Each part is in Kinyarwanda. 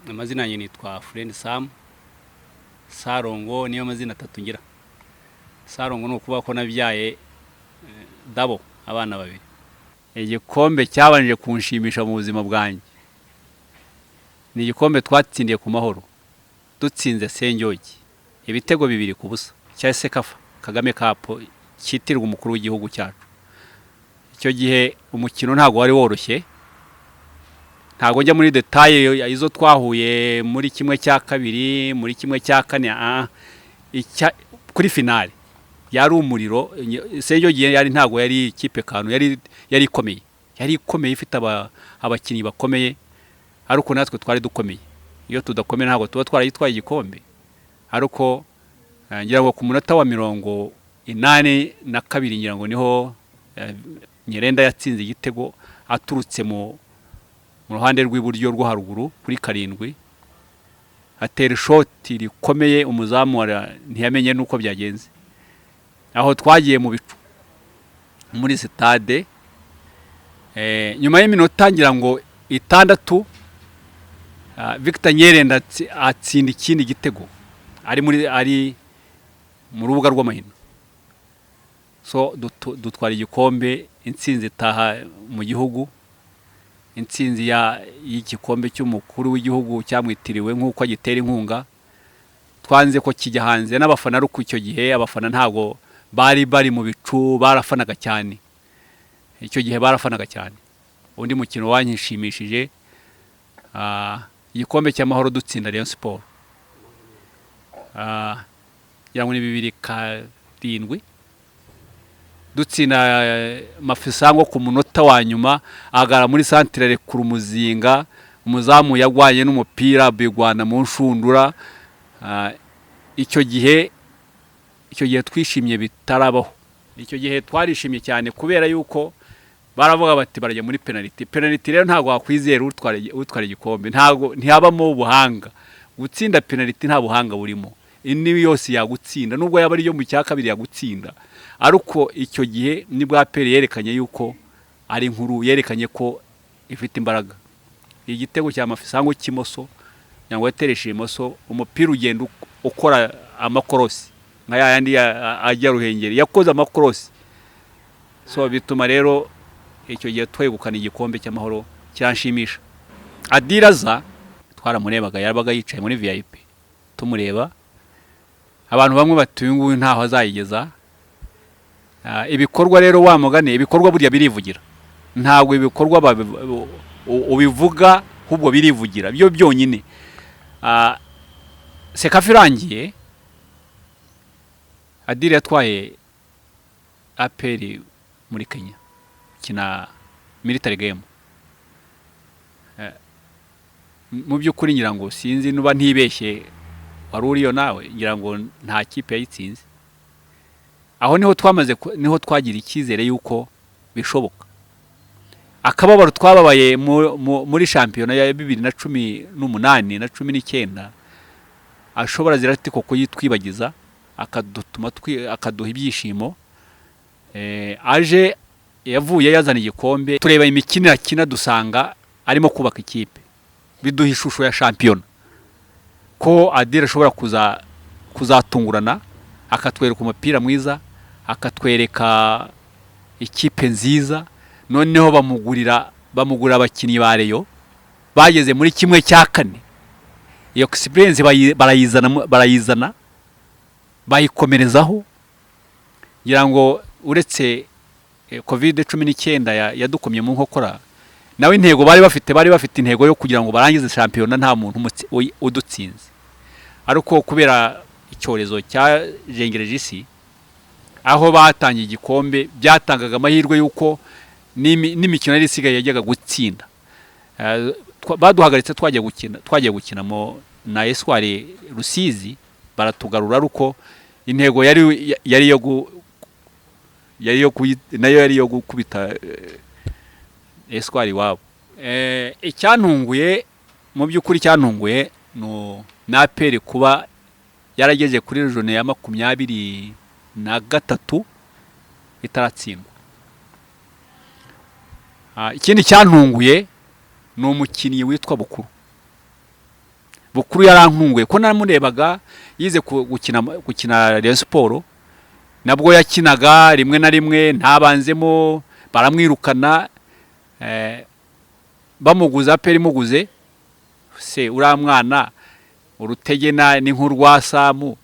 Amazina yanjye nitwa Friend Sam. Sarongo niyo mazina atatu ngira. Sarongo ni ukuvuga ko nabyaye dabo abana babiri. Igikombe cyabanje kunshimisha mu buzima bwanjye ni igikombe twatsindiye ku mahoro dutsinze Senjogi ibitego 2-0 cya Sekafa Kagame Cup cyitirwa umukuru w'igihugu cyacu. Icyo gihe umukino ntago wari woroshye, ntago njya muri detail izo twahuye muri kimwe cya kabiri, muri kimwe cya kane, kuri finale yari umuriro. Senjogi yari ntago yari ikipe kanu, yari ikomeye ifite abakinnyi bakomeye, ariko natwe twari dukomeye. Iyo tudakomeye ntago tuba twarayitwaye igikombe. Ariko ngira ngo ku munota wa 82 ngira ngo niho Nyerenda yatsinze igitego aturutse mu ruhande rw'iburyo rwo haruguru kuri 7, atera shot rikomeye, umuzamu ntiyamenye nuko byagenze. Aho twagiye mu bicu muri stade, nyuma y'iminota ngira ngo 6 Victor Nyerenda atsinda ikindi gitego ari mu rubuga rw'amahino. So dutwara igikombe, intsinzi taha mu gihugu, intsinzi y'igikombe cy'umukuru w'igihugu cyamwitiriwe nk'uko agitera inkunga. Twanze ko kijya hanze n'abafana, ariko icyo gihe abafana ntago bari mu bicu, barafanaga cyane. Icyo gihe barafanaga cyane. Undi mukino wanyishimishije igikombe cy'amahoro dutsinda Rayon Sport, yangu ni 2007 dutsinda Mafisango ku munota wa nyuma, agara muri centre rekura umuzinga, umuzamu yagwanye n'umupira bigwana mu nshundura. Icyo gihe twishimye bitarabaho. Icyo gihe twarishimye cyane kubera yuko baravuga bati barajya muri penalty rero ntago wakwizera utwara igikombe, ntago ntiyabamo ubuhanga. Gutsinda penalty nta buhanga burimo, indi yose yagutsinda, nubwo yaba ari yo mu cya kabiri yagutsinda. Ariko icyo gihe nibwo APR yerekanye yuko ari inkuru, yerekanye ko ifite imbaraga. Igitego cya Mafisango kimoso yango yatereshe imoso, umupira ugenda ukora amakorosi nka yandi ajya Ruhengeri, yakoze amakorosi. So bituma rero icyo gihe twegukana igikombe cy'amahoro cyanshimisha. Adiraza twaramurebaga, yabaga yicaye muri VIP tumureba. Abantu bamwe batuye nguyu ntaho azayigeza. Ibikorwa rero wa mugane, ibikorwa burya birivugira, ntabwo ibikorwa ubivuga ahubwo birivugira byo byonyine. Sekafa irangiye, Adira yatwaye APR muri Kenya kina military game. Mu by'ukuri ngira ngo sinzi nuba ntibeshye wari uriyo nawe, ngira ngo nta kipe yayitsinze. Aho niho twagira icyizere yuko bishoboka. Akababaro twababaye muri shampiyona ya 2018 na 19 ashobora zirati koko yitwibagiza, akaduha ibyishimo. Aje yavuye yazana igikombe, tureba imikinira kina dusanga arimo kubaka ikipe, biduha ishusho ya shampiyona ko Adira ashobora kuzatungurana, akatwereka umupira mwiza, akatwereka ikipe nziza. Noneho bamugurira abakinnyi ba Rayon bageze muri kimwe cya kane. Iyo experience barayizana bayikomerezaho. Ngira ngo uretse COVID-19 yadukomye mu nkokora, nawe intego bari bafite intego yo kugira ngo barangize shampiyona nta muntu udutsinze. Ariko kubera icyorezo cya jengereje isi, aho batangiye igikombe byatangaga amahirwe yuko n'imikino yari isigaye yajyaga gutsinda. Baduhagaritse twagiye gukina na Eswari Rusizi, baratugarura. Ruko intego yari yo gukubita Eswari wabo. Icyantunguye mu by'ukuri, cyantunguye no APR kuba yarageze kuri region ya 23 itaratsindwa. Ikindi cyantunguye ni umukinnyi witwa Bukuru Bukuru yarantunguye ko namurebaga yize gukina Rayon Sport, nabwo yakinaga rimwe na rimwe ntabanzemo, baramwirukana bamuguza peri muguze se uriya mwana urutegena ni nk'urwasamu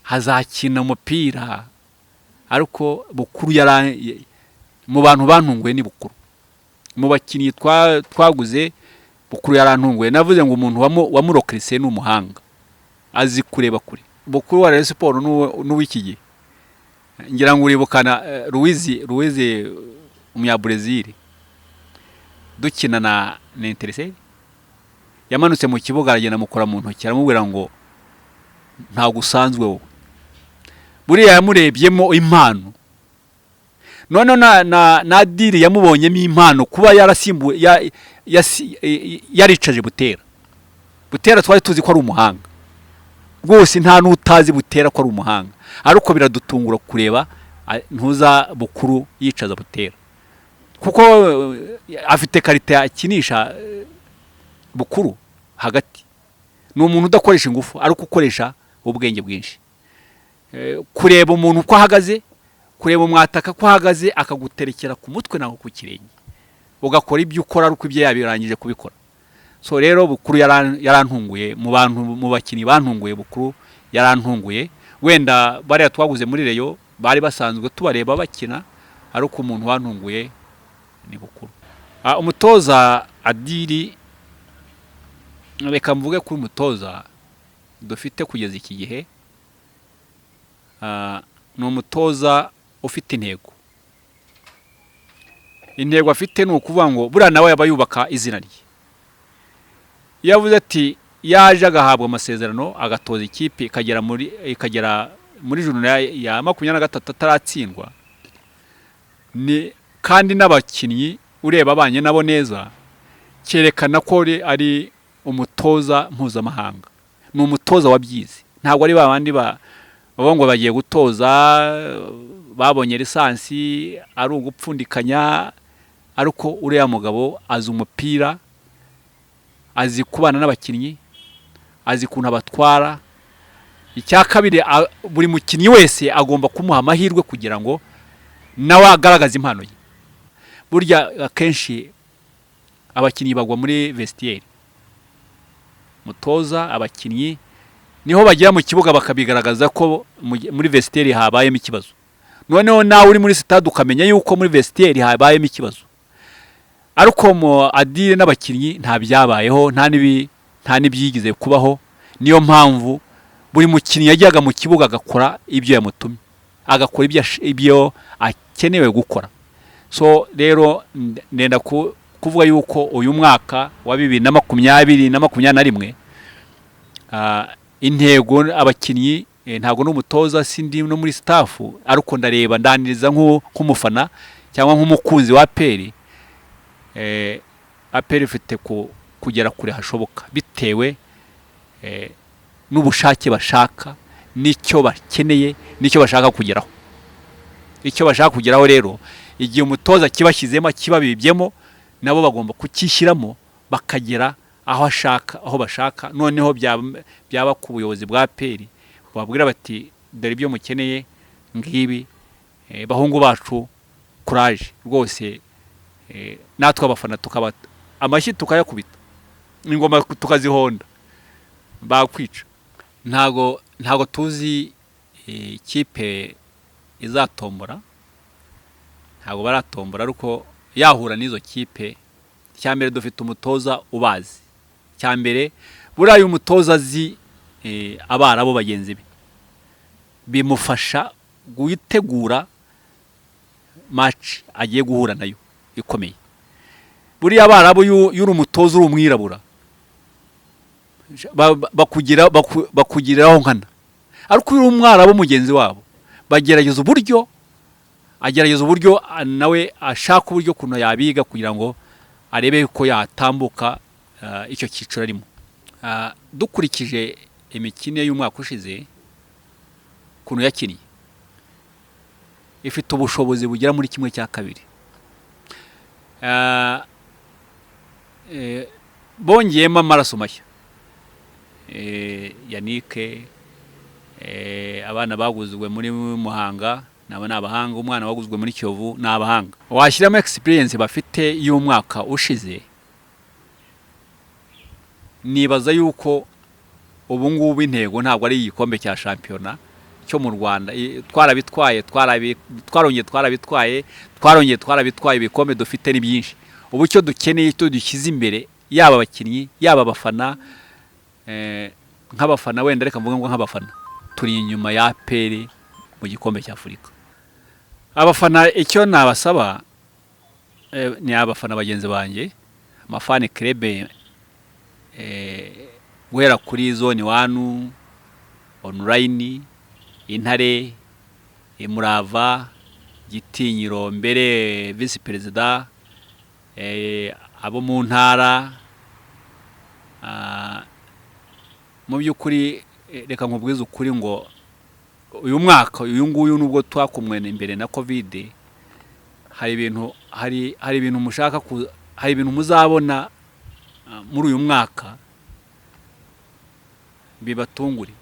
hazakina umupira. Ariko Bukuru mu bantu bantunguye ni Bukuru, mu bakinnyi twaguze Bukuru yarantunguye. Navuze ngo umuntu wamurokrise ni umuhanga, azi kureba kure. Bukuru wa Rayon Sport n'uw'iki gihe ngira ngo uribukana Ruwizi umunyabrazil dukina na Interese, yamanutse mu kibuga aragenda mukora mu ntoki aramubwira ngo ntabwo usanzwe wowe. Buriya yamurebyemo impano, none na diri yamubonyemo impano kuba yarasimbuye yaricaje Butera twari tuzi ko ari umuhanga rwose, nta n'utazi Butera ko ari umuhanga, ariko biradutungura kureba ntuza Bukuru yicaza Butera kuko afite karite akinisha. Bukuru hagati ni umuntu udakoresha ingufu ariko ukoresha ubwenge bwinshi, kureba umuntu uko ahagaze, kureba umwataka ko ahagaze akaguterekera ku mutwe naho ku kirenge ugakora ibyo ukora ariko ibyo yabirangije kubikora. So rero Bukuru yarantunguye, mu bakinnyi bantunguye Bukuru yarantunguye. Wenda bariya twaguze muri Rayon bari basanzwe tubareba bakina, ariko umuntu wantunguye ni Bukuru. Umutoza Adiri, reka mvuge ko umutoza dufite kugeza iki gihe ni umutoza ufite intego afite ni ukuvuga ngo buriya nawe yaba yubaka izina rye. Yavuze ati yaje agahabwa amasezerano agatoza ikipe ikagera muri juru ya 23 ataratsindwa, kandi n'abakinnyi ureba abanye nabo neza, cyerekana ko ari umutoza mpuzamahanga. Ni umutoza wabyize, ntabwo ari babandi ngo bagiye gutoza babonye lisansi ari ugupfundikanya. Ariko uriya mugabo azi umupira, azi kubana n'abakinnyi, azi kuntu abatwara. Icya kabiri, buri mukinnyi wese agomba kumuha amahirwe kugira ngo nawe agaragaze impano ye. Burya akenshi abakinnyi bagwa muri vestiaire, mutoza abakinnyi niho bagira mu kibuga bakabigaragaza ko muri vestiaire habayemo ikibazo. Noneho nawe uri muri stade ukamenya yuko muri vestiaire habayemo ikibazo. Ariko mu Adire n'abakinnyi nta byabayeho, nta n'ibyigize kubaho. Niyo mpamvu buri mukinnyi yajyaga mu kibuga agakora ibyo yamutumye, agakora ibyo akenewe gukora. So rero ndenda kuvuga yuko uyu mwaka wa 2021 intego abakinnyi ntago n'umutoza sindi no muri staff, ariko ndareba ndaniriza nk'umufana cyangwa nk'umukunzi wa APR. APR ifite kugera kure hashoboka bitewe n'ubushake bashaka, nicyo bakeneye, nicyo bashaka kugeraho. Icyo bashaka kugeraho rero, igihe umutoza kibashyizemo kibabibyemo, nabo bagomba kukishyiramo bakagera aho bashaka. Noneho byaba ku buyobozi bwa APR babwira bati dore ibyo mukeneye ngibi, bahungu bacu courage rwose. Natwe abafana tukabata amashyi tukayakubita, ingoma tukazihonda bakwica. Ntago tuzi ikipe izatombora, ntago baratombora, ariko yahura n'izo kipe. Cyambere dufite umutoza ubazi, cyambere burayi umutoza azi Abarabu bagenzi be, bimufasha gutegura match agiye guhura nayo ikomeye. Buriya Abarabu yuri umutoza uri umwirabura bakugiraho nkana, ariko uri umwarabu mugenzi wabo bagerageza uburyo nawe ashaka uburyo kuno yabiga kugira ngo arebe ko yatambuka icyo cyiciro arimo. Dukurikije imikino y'umwaka ushize kuno yakiniye, ifite ubushobozi bugera muri 1/2. Bongeyemo amaraso mashya, Yannick, abana baguzwe muri Muhanga naba nabahanga, umwana waguzwe muri Kiyovu nabahanga. Washyiramo experience bafite y'umwaka ushize, nibaza yuko ubu ngubu intego ntabwo ari igikombe cya shampiyona cyo mu Rwanda. Twarabitwaye, twarabitwaye ibikombe dufite ni byinshi. Ubu cyo dukeneye cyo dushyize imbere, yaba abakinnyi yaba abafana. Nk'abafana wenda reka mvuga ngo nk'abafana turi inyuma ya APR mu gikombe cya Afurika. Abafana icyo nabasaba ni abafana bagenzi banjye, amafani club, guhera kuri zone 1 online, Intare, Murava, Gitinyiro, mbere vice president, abo mu ntara. Mu by'ukuri reka nkubwize ukuri ngo uyu mwaka uyu nguyu nubwo twakumwe imbere na covid, hari ibintu mushaka, hari ibintu muzabona muri uyu mwaka bibatungure.